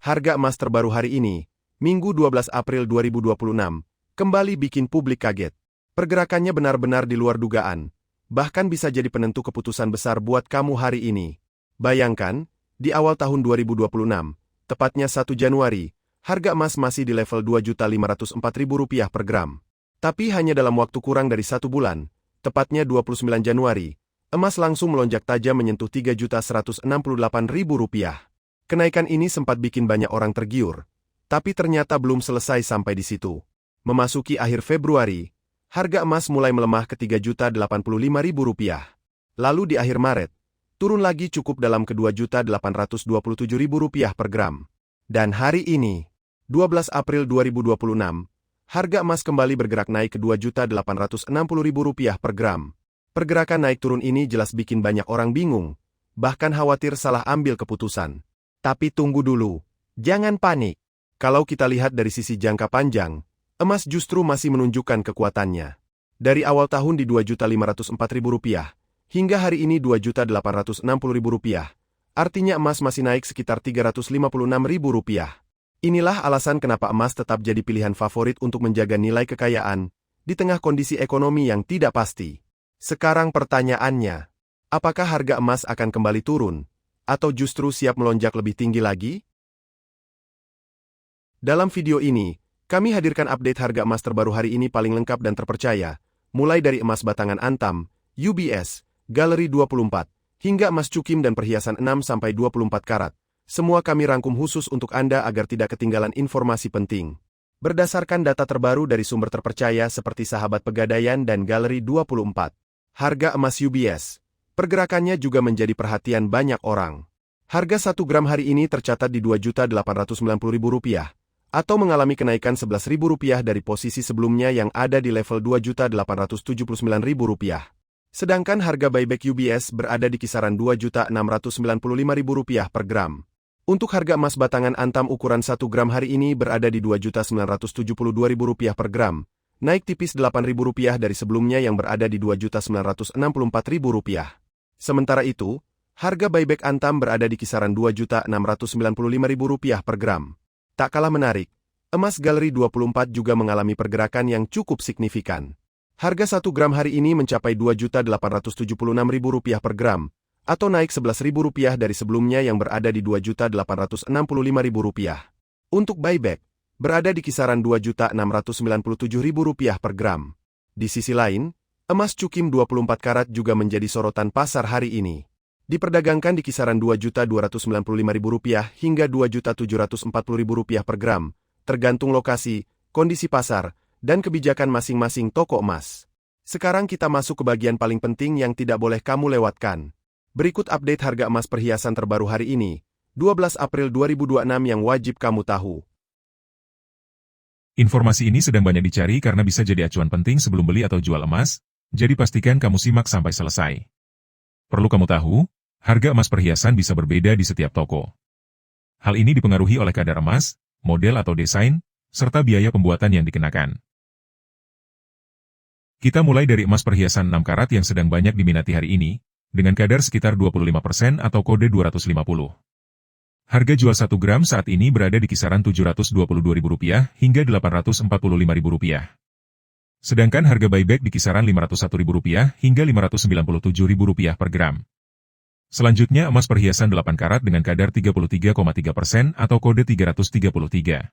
harga emas terbaru hari ini, Minggu 12 April 2026, kembali bikin publik kaget. Pergerakannya benar-benar di luar dugaan, bahkan bisa jadi penentu keputusan besar buat kamu hari ini. Bayangkan, di awal tahun 2026, tepatnya 1 Januari, harga emas masih di level Rp2.504.000 per gram. Tapi hanya dalam waktu kurang dari 1 bulan, tepatnya 29 Januari, emas langsung melonjak tajam menyentuh Rp3.168.000. Kenaikan ini sempat bikin banyak orang tergiur, tapi ternyata belum selesai sampai di situ. Memasuki akhir Februari, harga emas mulai melemah ke Rp3.085.000. Lalu di akhir Maret, turun lagi cukup dalam ke Rp2.827.000 per gram. Dan hari ini, 12 April 2026, harga emas kembali bergerak naik ke Rp2.860.000 per gram. Pergerakan naik turun ini jelas bikin banyak orang bingung, bahkan khawatir salah ambil keputusan. Tapi tunggu dulu, jangan panik. Kalau kita lihat dari sisi jangka panjang, emas justru masih menunjukkan kekuatannya. Dari awal tahun di Rp2.504.000, hingga hari ini Rp2.860.000. Artinya emas masih naik sekitar Rp356.000. Inilah alasan kenapa emas tetap jadi pilihan favorit untuk menjaga nilai kekayaan, di tengah kondisi ekonomi yang tidak pasti. Sekarang pertanyaannya, apakah harga emas akan kembali turun, atau justru siap melonjak lebih tinggi lagi? Dalam video ini, kami hadirkan update harga emas terbaru hari ini paling lengkap dan terpercaya, mulai dari emas batangan Antam, UBS, Galeri 24, hingga emas cukim dan perhiasan 6-24 karat. Semua kami rangkum khusus untuk Anda agar tidak ketinggalan informasi penting. Berdasarkan data terbaru dari sumber terpercaya seperti Sahabat Pegadaian dan Galeri 24, harga emas UBS, pergerakannya juga menjadi perhatian banyak orang. Harga 1 gram hari ini tercatat di Rp2.890.000, atau mengalami kenaikan Rp11.000 dari posisi sebelumnya yang ada di level Rp2.879.000. Sedangkan harga buyback UBS berada di kisaran Rp2.695.000 per gram. Untuk harga emas batangan Antam ukuran 1 gram hari ini berada di Rp2.972.000 per gram, naik tipis Rp8.000 dari sebelumnya yang berada di Rp2.964.000. Sementara itu, harga buyback Antam berada di kisaran Rp2.695.000 per gram. Tak kalah menarik, emas Galeri 24 juga mengalami pergerakan yang cukup signifikan. Harga 1 gram hari ini mencapai Rp2.876.000 per gram, atau naik Rp11.000 dari sebelumnya yang berada di Rp2.865.000. Untuk buyback, berada di kisaran Rp2.697.000 per gram. Di sisi lain, emas cukim 24 karat juga menjadi sorotan pasar hari ini. Diperdagangkan di kisaran Rp2.295.000 hingga Rp2.740.000 per gram, tergantung lokasi, kondisi pasar, dan kebijakan masing-masing toko emas. Sekarang kita masuk ke bagian paling penting yang tidak boleh kamu lewatkan. Berikut update harga emas perhiasan terbaru hari ini, 12 April 2026 yang wajib kamu tahu. Informasi ini sedang banyak dicari karena bisa jadi acuan penting sebelum beli atau jual emas, jadi pastikan kamu simak sampai selesai. Perlu kamu tahu, harga emas perhiasan bisa berbeda di setiap toko. Hal ini dipengaruhi oleh kadar emas, model atau desain, serta biaya pembuatan yang dikenakan. Kita mulai dari emas perhiasan 6 karat yang sedang banyak diminati hari ini, dengan kadar sekitar 25% atau kode 250. Harga jual 1 gram saat ini berada di kisaran Rp722.000 hingga Rp845.000. Sedangkan harga buyback di kisaran Rp501.000 hingga Rp597.000 per gram. Selanjutnya emas perhiasan 8 karat dengan kadar 33,3% atau kode 333.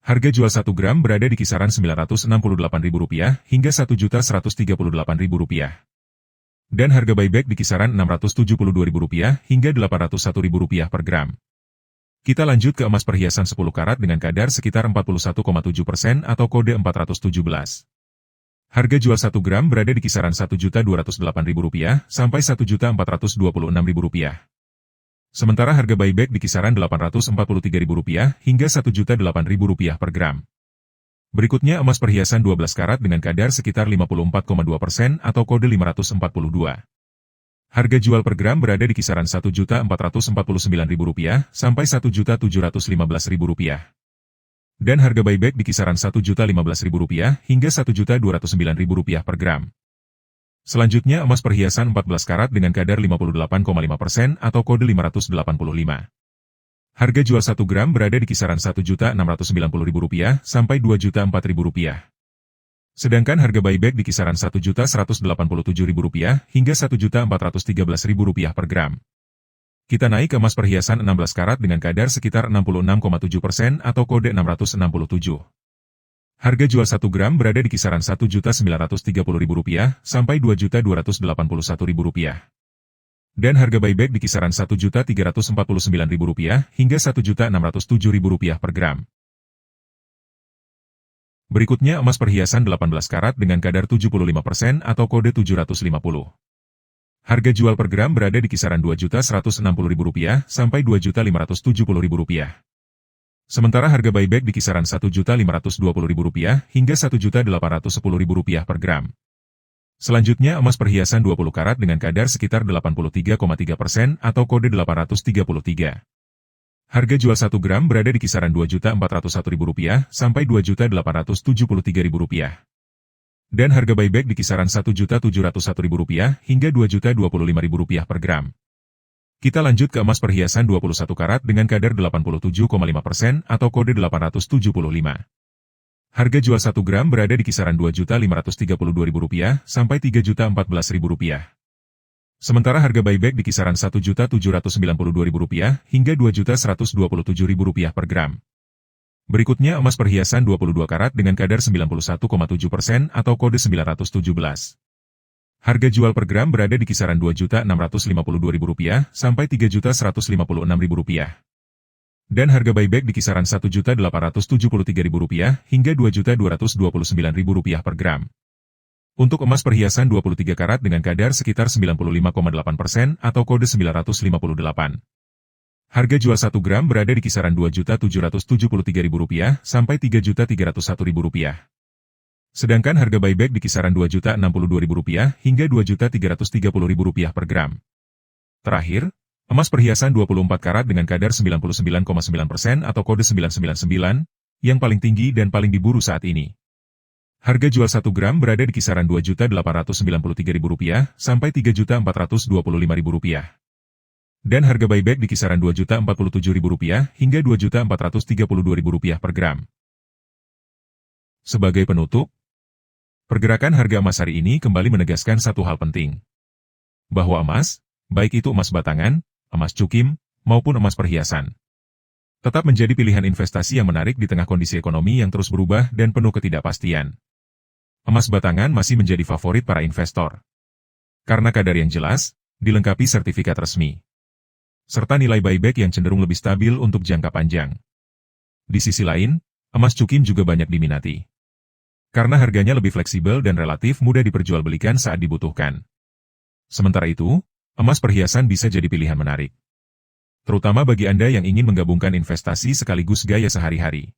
Harga jual 1 gram berada di kisaran Rp968.000 hingga Rp1.138.000. Dan harga buyback di kisaran Rp672.000 hingga Rp801.000 per gram. Kita lanjut ke emas perhiasan 10 karat dengan kadar sekitar 41,7% atau kode 417. Harga jual 1 gram berada di kisaran Rp1.208.000 sampai Rp1.426.000. Sementara harga buyback di kisaran Rp843.000 hingga Rp1.008.000 per gram. Berikutnya emas perhiasan 12 karat dengan kadar sekitar 54,2% atau kode 542. Harga jual per gram berada di kisaran Rp1.449.000 sampai Rp1.715.000. Dan harga buyback di kisaran Rp1.015.000 hingga Rp1.209.000 per gram. Selanjutnya emas perhiasan 14 karat dengan kadar 58,5% atau kode 585. Harga jual 1 gram berada di kisaran Rp1.690.000 sampai Rp2.004.000. Sedangkan harga buyback di kisaran Rp1.187.000 hingga Rp1.413.000 per gram. Kita naik ke emas perhiasan 16 karat dengan kadar sekitar 66,7% atau kode 667. Harga jual 1 gram berada di kisaran Rp1.930.000 sampai Rp2.281.000. Dan harga buyback di kisaran Rp1.349.000 hingga Rp1.607.000 per gram. Berikutnya emas perhiasan 18 karat dengan kadar 75% atau kode 750. Harga jual per gram berada di kisaran Rp2.160.000 sampai Rp2.570.000. Sementara harga buyback di kisaran Rp1.520.000 hingga Rp1.810.000 per gram. Selanjutnya emas perhiasan 20 karat dengan kadar sekitar 83,3% atau kode 833. Harga jual 1 gram berada di kisaran Rp2.401.000 sampai Rp2.873.000. Dan harga buyback di kisaran Rp1.701.000 hingga Rp2.025.000 per gram. Kita lanjut ke emas perhiasan 21 karat dengan kadar 87,5% atau kode 875. Harga jual 1 gram berada di kisaran Rp2.532.000 sampai Rp3.014.000. Sementara harga buyback di kisaran Rp1.792.000 hingga Rp2.127.000 per gram. Berikutnya emas perhiasan 22 karat dengan kadar 91,7% atau kode 917. Harga jual per gram berada di kisaran Rp2.652.000 sampai Rp3.156.000. Dan harga buyback di kisaran Rp1.873.000 hingga Rp2.229.000 per gram. Untuk emas perhiasan 23 karat dengan kadar sekitar 95,8% atau kode 958. Harga jual 1 gram berada di kisaran Rp2.773.000 sampai Rp3.301.000. Sedangkan harga buyback di kisaran Rp2.062.000 hingga Rp2.330.000 per gram. Terakhir, emas perhiasan 24 karat dengan kadar 99,9% atau kode 999, yang paling tinggi dan paling diburu saat ini. Harga jual 1 gram berada di kisaran Rp2.893.000 sampai Rp3.425.000. Dan harga buyback di kisaran Rp2.047.000 hingga Rp2.432.000 per gram. Sebagai penutup, pergerakan harga emas hari ini kembali menegaskan satu hal penting. Bahwa emas, baik itu emas batangan, emas cukim, maupun emas perhiasan, tetap menjadi pilihan investasi yang menarik di tengah kondisi ekonomi yang terus berubah dan penuh ketidakpastian. Emas batangan masih menjadi favorit para investor. Karena kadar yang jelas, dilengkapi sertifikat resmi. Serta nilai buyback yang cenderung lebih stabil untuk jangka panjang. Di sisi lain, emas cukim juga banyak diminati. Karena harganya lebih fleksibel dan relatif mudah diperjualbelikan saat dibutuhkan. Sementara itu, emas perhiasan bisa jadi pilihan menarik. Terutama bagi Anda yang ingin menggabungkan investasi sekaligus gaya sehari-hari.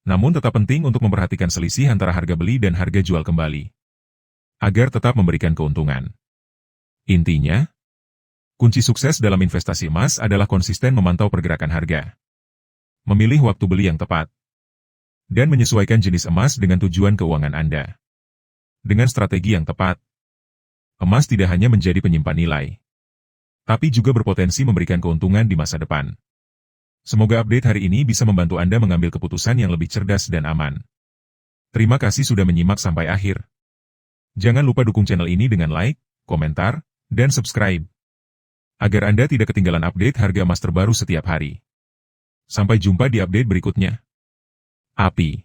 Namun tetap penting untuk memperhatikan selisih antara harga beli dan harga jual kembali. Agar tetap memberikan keuntungan. Intinya, kunci sukses dalam investasi emas adalah konsisten memantau pergerakan harga. Memilih waktu beli yang tepat. Dan menyesuaikan jenis emas dengan tujuan keuangan Anda. Dengan strategi yang tepat, emas tidak hanya menjadi penyimpan nilai, tapi juga berpotensi memberikan keuntungan di masa depan. Semoga update hari ini bisa membantu Anda mengambil keputusan yang lebih cerdas dan aman. Terima kasih sudah menyimak sampai akhir. Jangan lupa dukung channel ini dengan like, komentar, dan subscribe. Agar Anda tidak ketinggalan update harga emas terbaru setiap hari. Sampai jumpa di update berikutnya. API